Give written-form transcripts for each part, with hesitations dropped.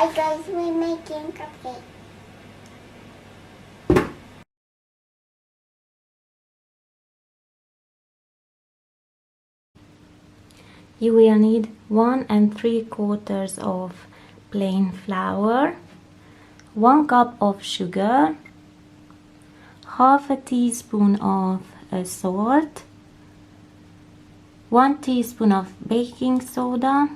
Hi guys, we're making cupcakes. You will need 1 3/4 of plain flour, 1 cup of sugar, half a teaspoon of salt, 1 teaspoon of baking soda,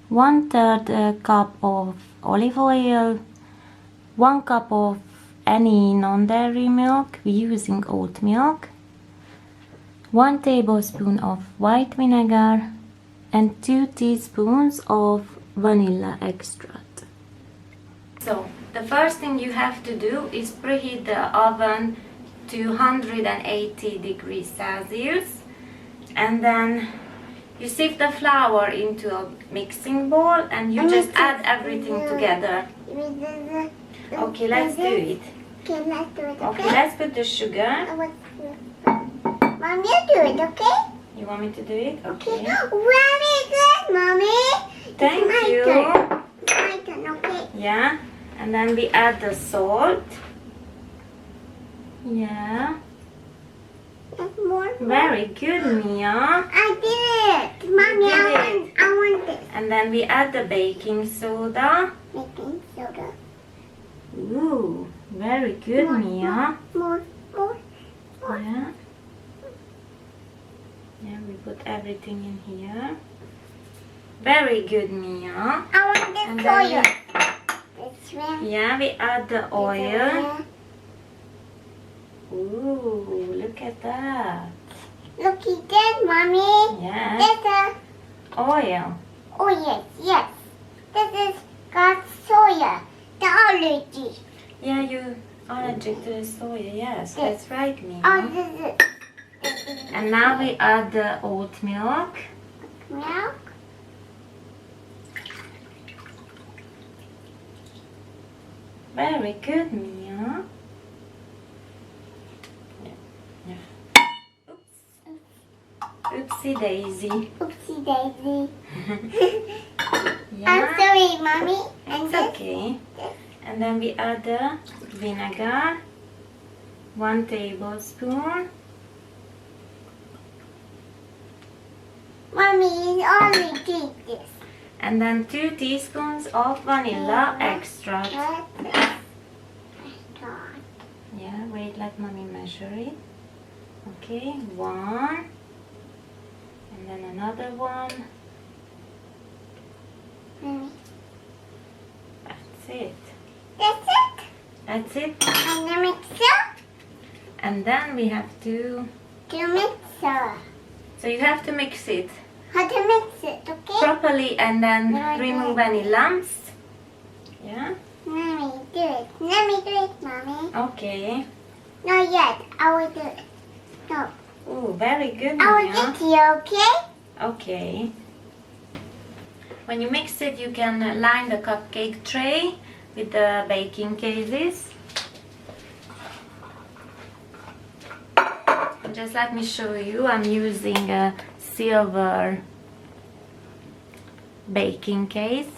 1/3 cup of olive oil, 1 cup of any non-dairy milk, we're using oat milk, 1 tablespoon of white vinegar, and 2 teaspoons of vanilla extract. So the first thing you have to do is preheat the oven to 180 degrees Celsius, and then you sift the flour into a mixing bowl and you just add everything together. Okay, let's do it. Okay, let's do it. Okay, let's put the sugar. Mom, you do it, okay? You want me to do it? Okay. Very good, Mommy. Thank you. It's my turn, okay? Yeah, and then we add the salt. Yeah. More. Very good, Mia. I did it. Mommy, I want this. And then we add the baking soda. Baking soda. Ooh, very good, Mia. More. Yeah. Yeah, we put everything in here. Very good, Mia. I want this And then oil. This one. Yeah, we add the oil. Ooh, look at that. Look at that, Mommy. Yeah. There's a... Oil. Oh, yes. This is got soya. The allergy. Yeah, you allergic to the soya. Yes, that's right, Mia. Oh, this is... And now we add the oat milk. Milk. Very good, Mia. Yeah. Oops. Oopsie daisy. Oopsie daisy. Yeah. I'm sorry, Mommy. It's okay. And then we add the vinegar. 1 tablespoon. Mommy, you only did this. And then 2 teaspoons of vanilla extract. Yeah, wait, let mommy measure it. Okay, 1. And then another 1. Mommy. That's it. That's it. That's it. And the mixer. And then we have to... The mixer. So you have to mix it How to mix it, okay? properly and then Like remove that. any lumps. Yeah? Mommy, do it. Let me do it, Mommy. Okay. Not yet. I will do it. No. Ooh, very good, I will Mia. get you, okay? Okay. When you mix it, you can line the cupcake tray with the baking cases. And just let me show you, I'm using a silver baking case.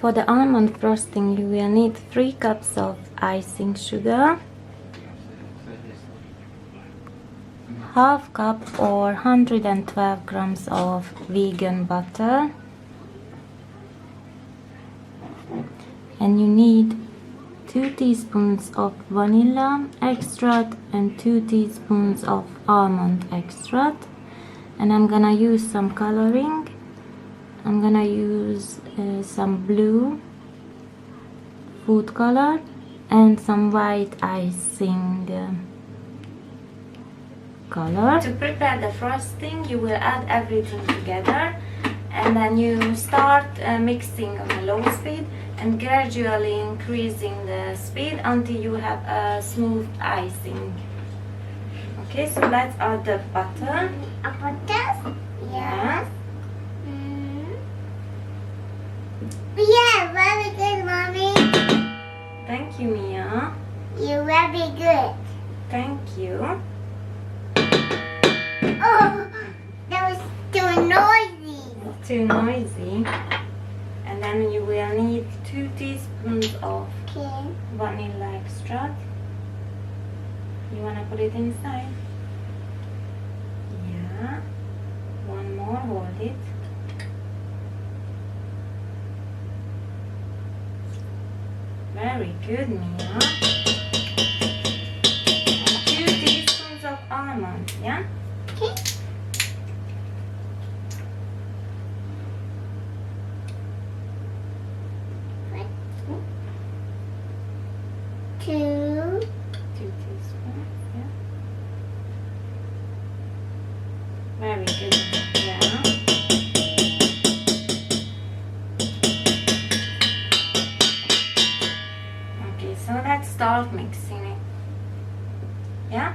for the almond frosting, you will need 3 cups of icing sugar, half cup or 112 grams of vegan butter, and you need 2 teaspoons of vanilla extract and 2 teaspoons of almond extract. And I'm gonna use some coloring. I'm gonna use some blue food color and some white icing color. To prepare the frosting, you will add everything together, and then you start mixing on a low speed and gradually increasing the speed until you have a smooth icing. Okay, so let's add the butter. A butter? Yes. Yeah, very good, Mommy. Thank you, Mia. You're very good. Thank you. Oh, that was too noisy. Too noisy. And then you will need 2 teaspoons of Okay. vanilla extract. You wanna put it inside? Yeah. One more, hold it. Very good, Mia. And 2 teaspoons of almond, yeah? Okay. Two. 2 teaspoons, yeah. Very good, yeah. Okay, so let's start mixing it. Yeah?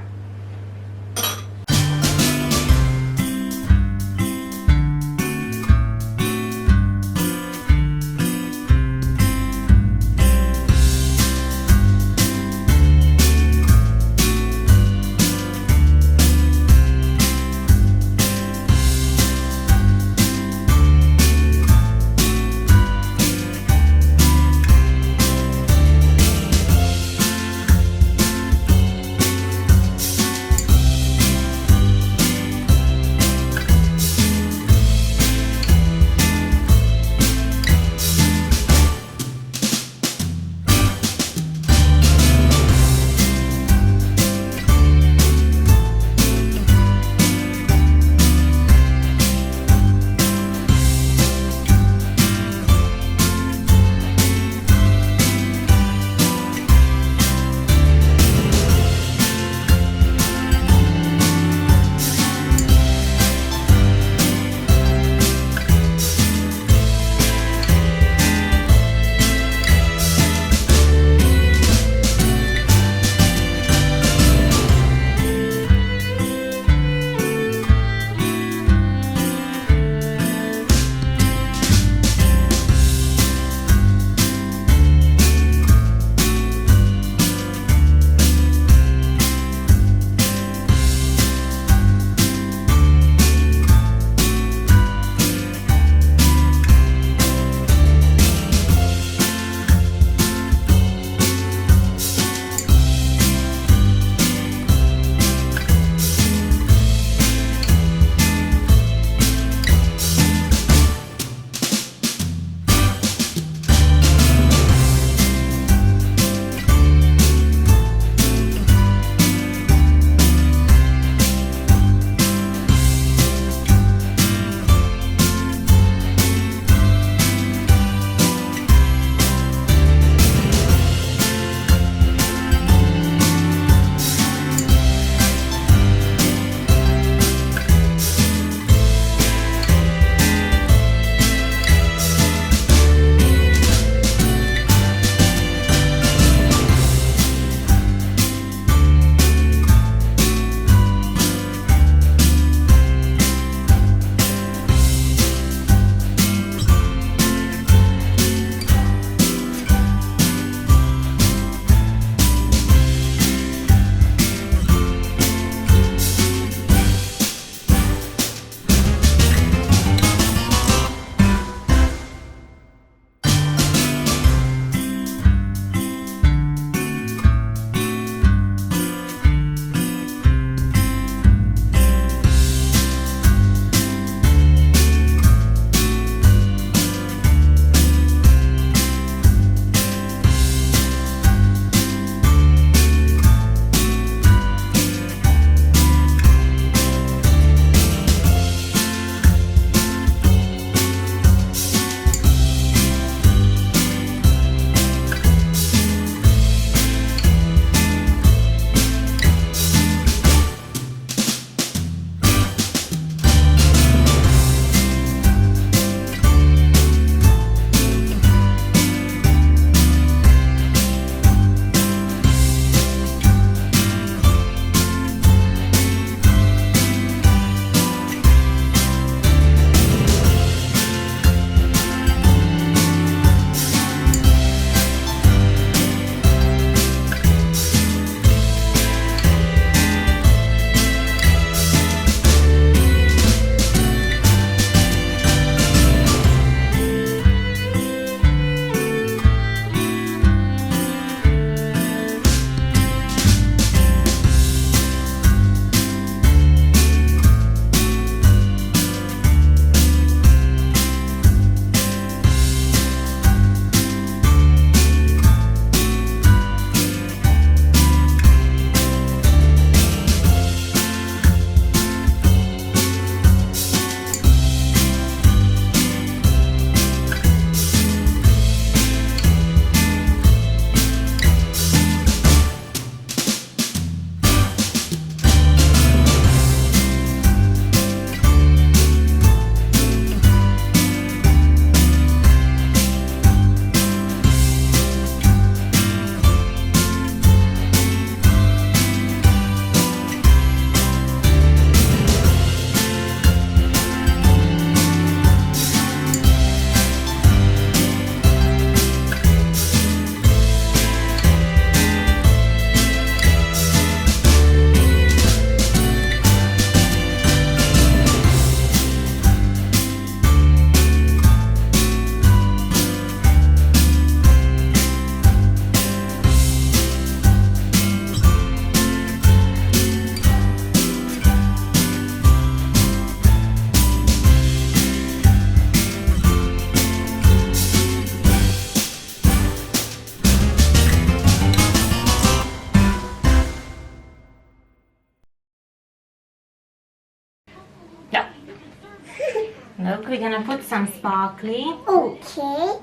Look, we're gonna put some sparkly. Okay.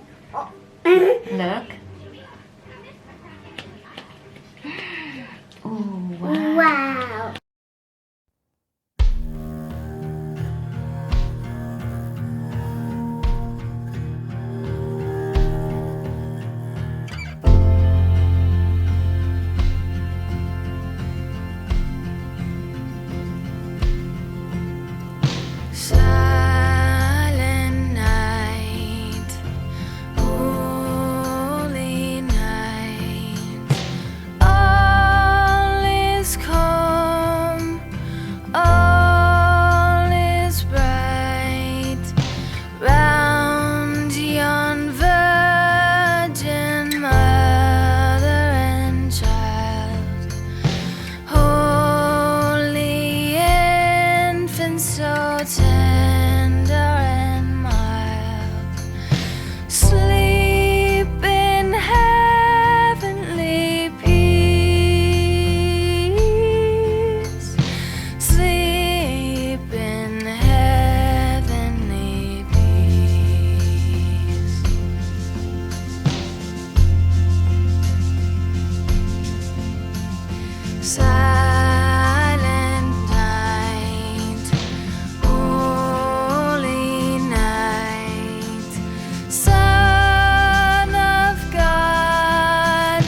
Look. Oh, wow. Wow. Silent night, holy night, all is calm, all is bright, round yon virgin mother and child, holy infant so tender and mild, sleep in heavenly peace, sleep in heavenly peace. Silent night, holy night, Son of God,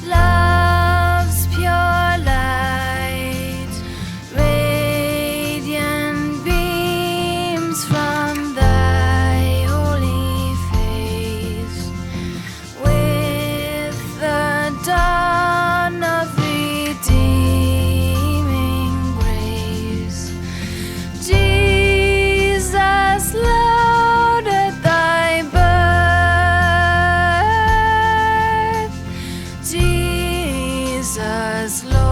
love's pure light, radiant beams from thy holy face, with the dawn of redeeming grace. Jesus, Lord, at thy birth, Jesus, Lord.